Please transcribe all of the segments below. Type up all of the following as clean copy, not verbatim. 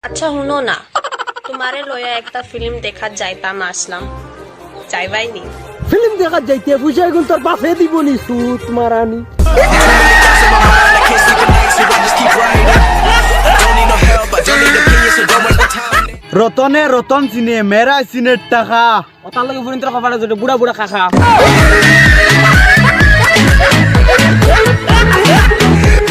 আচ্ছা শুনো না, তোমারে লয়া একটা ফিল্ম দেখাত যাইতাম আসলাম, যাইবাই নি? ফিল্ম দেখার যাইতে বুঝে গুল তোর বাপে দিবনি সুত মারানি। রতনে রতন চিনে মেরা চিনের টাকা ওটার লগে ফুরিন্তর খবর আছে বুড়া বুড়া কাকা।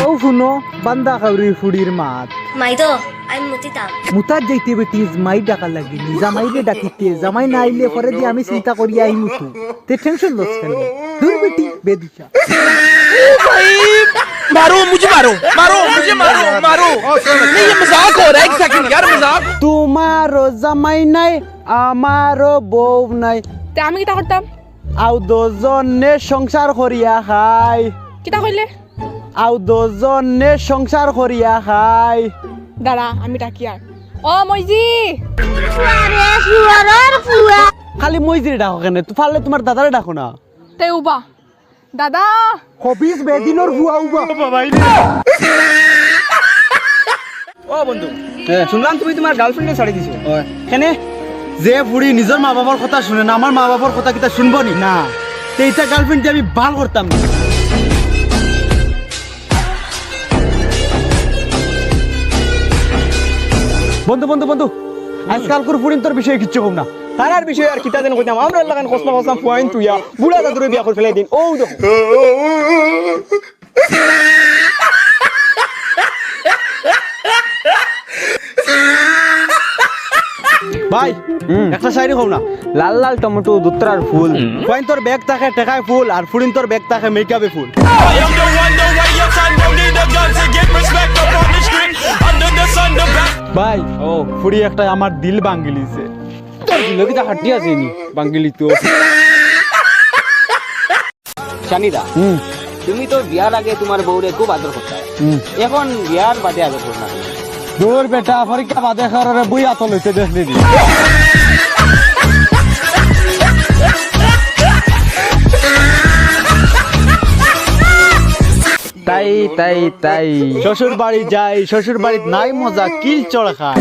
ও শুনো বান্দা খাউরি ফুড়ির মাত মাইদো আমি মতিতাম মুতার যাইতে বেটি জামাই ডাকা লাগেনি, জামাইলে ডাকিতে জামাই না আইলে পরে দিয়ে আমি চিন্তা করি আই মুতু তে টেনশন লস খেলবে দূর বেটি বেদিশা। मारो मुझे, मारो मारो मुझे, मारो मारो नहीं, ये मजाक हो रहा है। एक सेकंड यार, मजाक। তোমারও জামাই নাই আমারও বউ নাই, তে আমি কিতা করতাম? আউ দুজনে সংসার করিয়া খাই, কিতা কইলে? আউ দুজনে সংসার করিয়া খাই। দাঁড়া আমি ডাকি আর। ও মইজি, খালি মইজিরে ডাকো কেন? পারলে তোমার দাদারে ডাকো না। তে উবা দাদা। হবিস বেদিনর হুয়া উবা ও বন্ধু, শুনলাম তুমি তোমার গার্লফ্রেন্ডে ছাড়ি দিছো কেনে? যে বুড়ি নিজের মা বাবার কথা শুনে না, আমার মা বাবার কথা কিতা শুনবো নি? না, এইটা গার্লফ্রেন্ড আমি ভাল করতাম না। বন্ধু বন্ধু বন্ধু, আজকালকার ফুরিন তোর বিষয়ে কিচ্ছু কম না। তারার বিষয় আর কিতা যেন কইতাম, আমরা লাগান কসমা কসমা পয়েন্ট তুইয়া বুড়া দাদুরে বিয়া করে ফেলাই দিন। ও দেখো ভাই একটা শায়রি কও না। লাল লাল টমেটো দুত্রার ফুল, কইন তোর ব্যাগ থাকে টেকায় ফুল, আর ফুরিন তোর ব্যাগ থাকে মেকআপে ফুল। ভাই ও ফুরি একটা আমার দিল ভাঙ্গিলিছে। তোর দিল কিতা হাঁটি আছে নি বাঙ্গিলি তো। শানিদা, তুমি তো বিয়ার আগে তোমার বউরে খুব আদর করতে, এখন বিয়ার বাদে আদর করো না? দূর বেটা, পরীক্ষা বাদে খারে বই আতল হইতে দেখলি দি। তাই তাই তাই শ্বশুর বাড়ি যাই, শ্বশুর বাড়িতে নাই মজা, কিল চড় খায়।